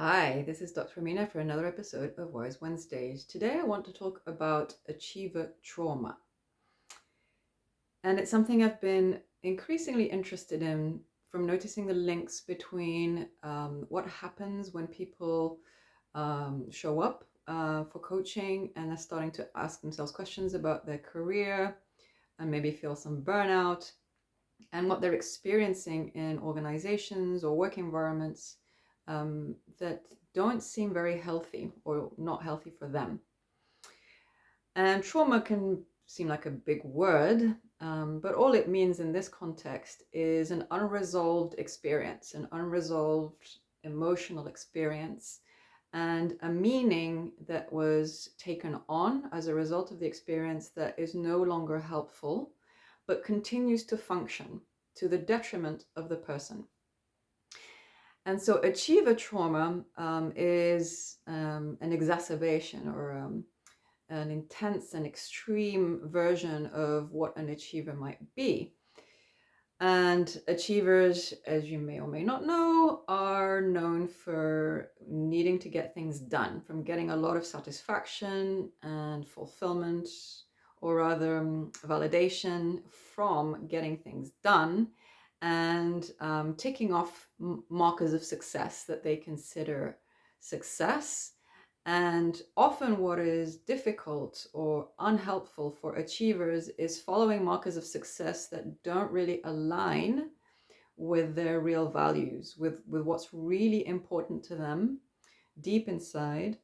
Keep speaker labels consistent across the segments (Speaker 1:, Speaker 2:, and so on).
Speaker 1: Hi, this is Dr. Amina for another episode of Wise Wednesdays. Today I want to talk about achiever trauma. And it's something I've been increasingly interested in from noticing the links between what happens when people show up for coaching and they're starting to ask themselves questions about their career and maybe feel some burnout and what they're experiencing in organizations or work environments that don't seem very healthy or not healthy for them. And trauma can seem like a big word, but all it means in this context is an unresolved experience, an unresolved emotional experience, and a meaning that was taken on as a result of the experience that is no longer helpful, but continues to function to the detriment of the person. And so achiever trauma is an exacerbation or an intense and extreme version of what an achiever might be. And achievers, as you may or may not know, are known for needing to get things done, from getting a lot of satisfaction and fulfillment, or rather validation from getting things done and ticking off markers of success that they consider success. And often what is difficult or unhelpful for achievers is following markers of success that don't really align with their real values, with what's really important to them deep inside,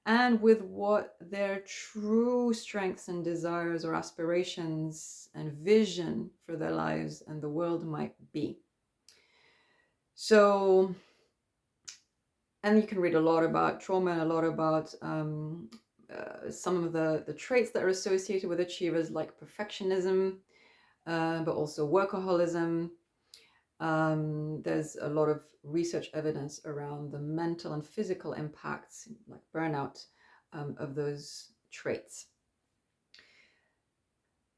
Speaker 1: and with what their true strengths and desires or aspirations and vision for their lives and the world might be. So, and you can read a lot about trauma and a lot about some of the traits that are associated with achievers, like perfectionism, but also workaholism. There's a lot of research evidence around the mental and physical impacts, like burnout, of those traits.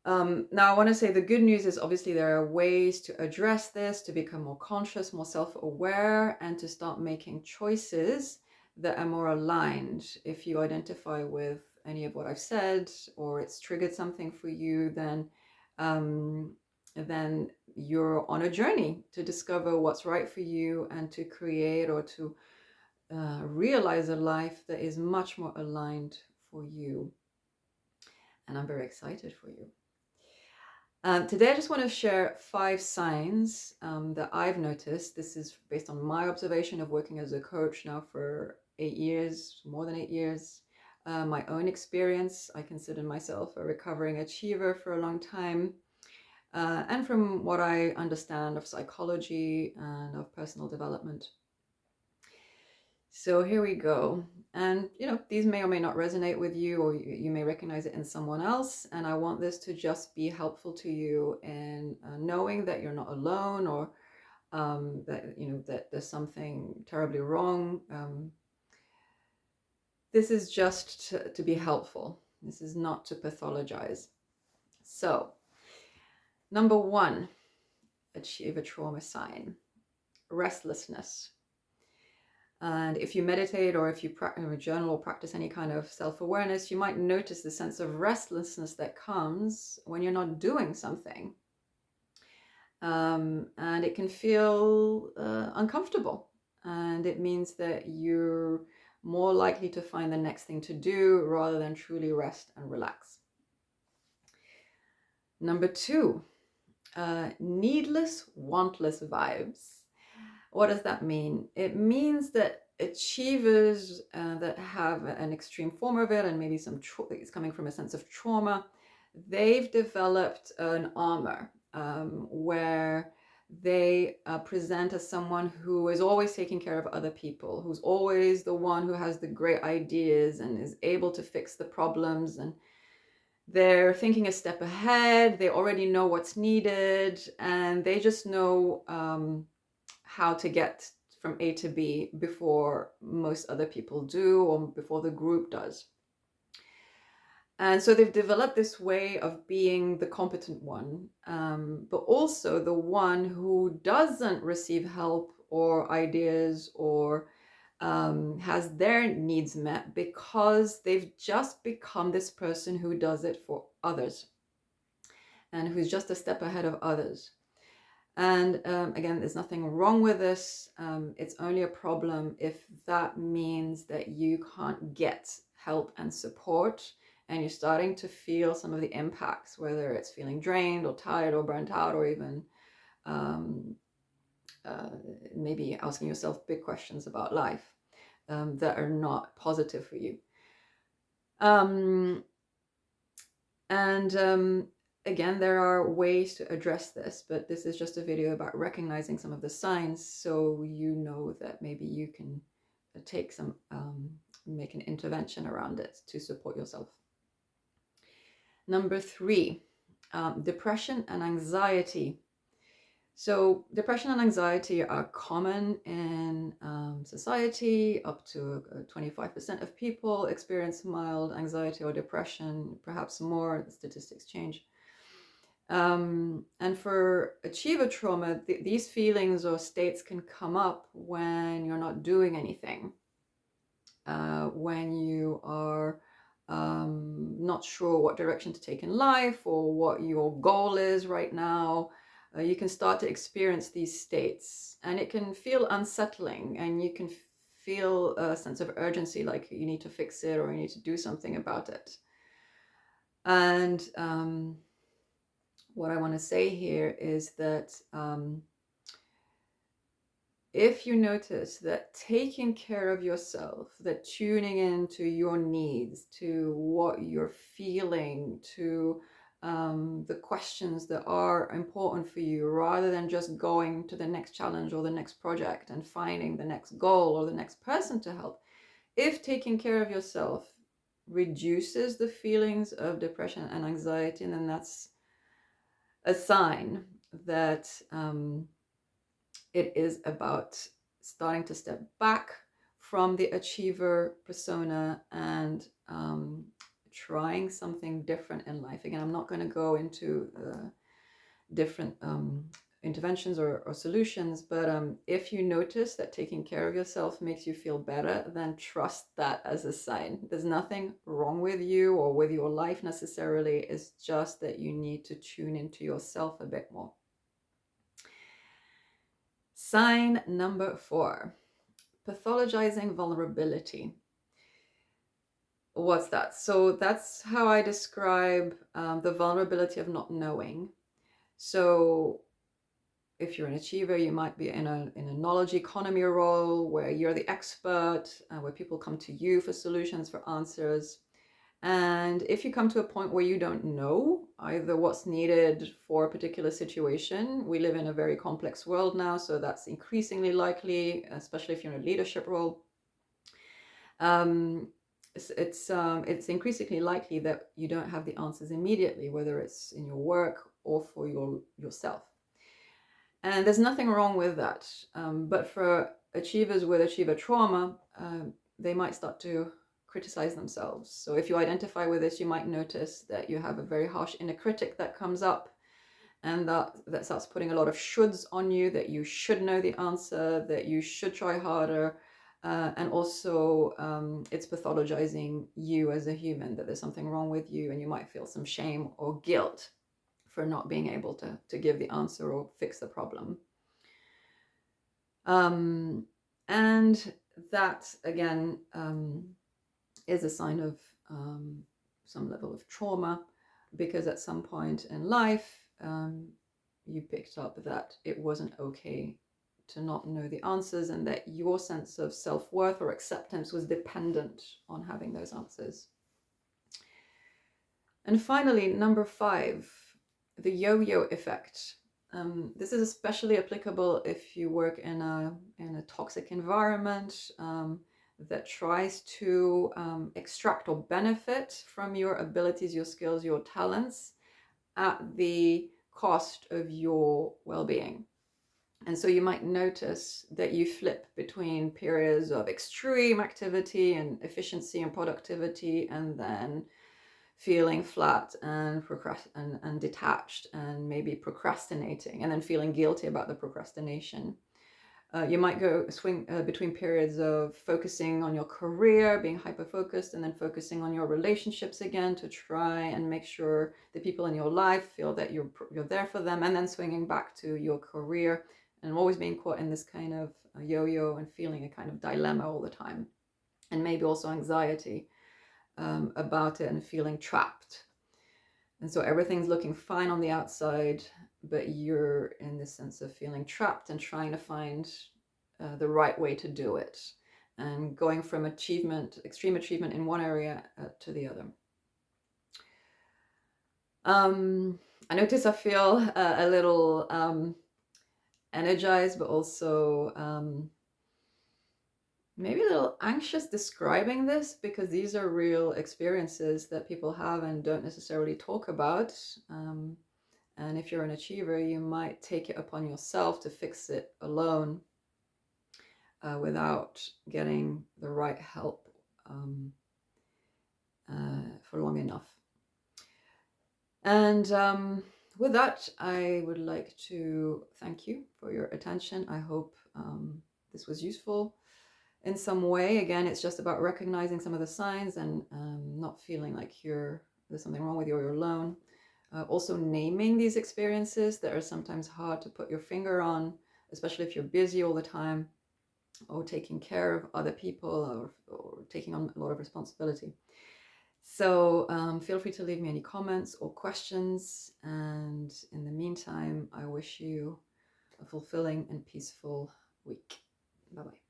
Speaker 1: Now, I want to say the good news is obviously there are ways to address this, to become more conscious, more self-aware, and to start making choices that are more aligned. If you identify with any of what I've said, or it's triggered something for you, then you're on a journey to discover what's right for you and to create or to realize a life that is much more aligned for you. And I'm very excited for you. Today, I just want to share 5 signs that I've noticed. This is based on my observation of working as a coach now for 8 years, more than 8 years. My own experience, I consider myself a recovering achiever for a long time. And from what I understand of psychology and of personal development. So here we go. And, these may or may not resonate with you, or you may recognize it in someone else. And I want this to just be helpful to you in knowing that you're not alone, or that there's something terribly wrong. This is just to be helpful. This is not to pathologize. So, number 1, achiever trauma sign: restlessness. And if you meditate or if you journal or practice any kind of self-awareness, you might notice the sense of restlessness that comes when you're not doing something. And it can feel uncomfortable. And it means that you're more likely to find the next thing to do rather than truly rest and relax. Number 2, needless, wantless vibes. What does that mean? It means that achievers that have an extreme form of it, and maybe it's coming from a sense of trauma, they've developed an armor where they present as someone who is always taking care of other people, who's always the one who has the great ideas and is able to fix the problems, and they're thinking a step ahead. They already know what's needed, and they just know how to get from A to B before most other people do, or before the group does. And so they've developed this way of being the competent one, but also the one who doesn't receive help or ideas or has their needs met because they've just become this person who does it for others and who's just a step ahead of others. And again, there's nothing wrong with this. It's only a problem if that means that you can't get help and support, and you're starting to feel some of the impacts, whether it's feeling drained or tired or burnt out, or even um, maybe asking yourself big questions about life that are not positive for you. Again, there are ways to address this, but this is just a video about recognizing some of the signs, so you know that maybe you can take some, make an intervention around it to support yourself. Number 3, depression and anxiety. So depression and anxiety are common in society. Up to 25% of people experience mild anxiety or depression, perhaps more. The statistics change. And for achiever trauma, these feelings or states can come up when you're not doing anything, when you are not sure what direction to take in life or what your goal is right now. You can start to experience these states, and it can feel unsettling, and you can feel a sense of urgency, like you need to fix it or you need to do something about it. And what I want to say here is that if you notice that taking care of yourself, that tuning into your needs, to what you're feeling, to the questions that are important for you, rather than just going to the next challenge or the next project and finding the next goal or the next person to help, if taking care of yourself reduces the feelings of depression and anxiety, then that's a sign that it is about starting to step back from the achiever persona and trying something different in life. Again, I'm not going to go into different interventions or solutions, but if you notice that taking care of yourself makes you feel better, then trust that as a sign. There's nothing wrong with you or with your life necessarily. It's just that you need to tune into yourself a bit more. Sign number 4, pathologizing vulnerability. What's that? So that's how I describe the vulnerability of not knowing. So if you're an achiever, you might be in a knowledge economy role where you're the expert, where people come to you for solutions, for answers. And if you come to a point where you don't know either what's needed for a particular situation, we live in a very complex world now, so that's increasingly likely, especially if you're in a leadership role. It's increasingly likely that you don't have the answers immediately, whether it's in your work or for yourself. And there's nothing wrong with that. But for achievers with achiever trauma, they might start to criticize themselves. So if you identify with this, you might notice that you have a very harsh inner critic that comes up, and that starts putting a lot of shoulds on you, that you should know the answer, that you should try harder. And also it's pathologizing you as a human, that there's something wrong with you, and you might feel some shame or guilt for not being able to give the answer or fix the problem. And that, again, is a sign of some level of trauma, because at some point in life, you picked up that it wasn't okay to not know the answers, and that your sense of self-worth or acceptance was dependent on having those answers. And finally, number 5, the yo-yo effect. This is especially applicable if you work in a toxic environment that tries to extract or benefit from your abilities, your skills, your talents at the cost of your well-being. And so you might notice that you flip between periods of extreme activity and efficiency and productivity, and then feeling flat and detached, and maybe procrastinating, and then feeling guilty about the procrastination. You might swing between periods of focusing on your career, being hyper-focused, and then focusing on your relationships again to try and make sure the people in your life feel that you're there for them, and then swinging back to your career, and always being caught in this kind of yo-yo and feeling a kind of dilemma all the time, and maybe also anxiety about it and feeling trapped. And so everything's looking fine on the outside, but you're in this sense of feeling trapped and trying to find the right way to do it, and going from extreme achievement in one area to the other. I notice I feel a little energized, but also maybe a little anxious describing this, because these are real experiences that people have and don't necessarily talk about. And if you're an achiever, you might take it upon yourself to fix it alone without getting the right help for long enough. And with that, I would like to thank you for your attention. I hope this was useful in some way. Again, it's just about recognizing some of the signs and not feeling like there's something wrong with you or you're alone. Also naming these experiences that are sometimes hard to put your finger on, especially if you're busy all the time or taking care of other people or taking on a lot of responsibility. So feel free to leave me any comments or questions. And in the meantime, I wish you a fulfilling and peaceful week. Bye-bye.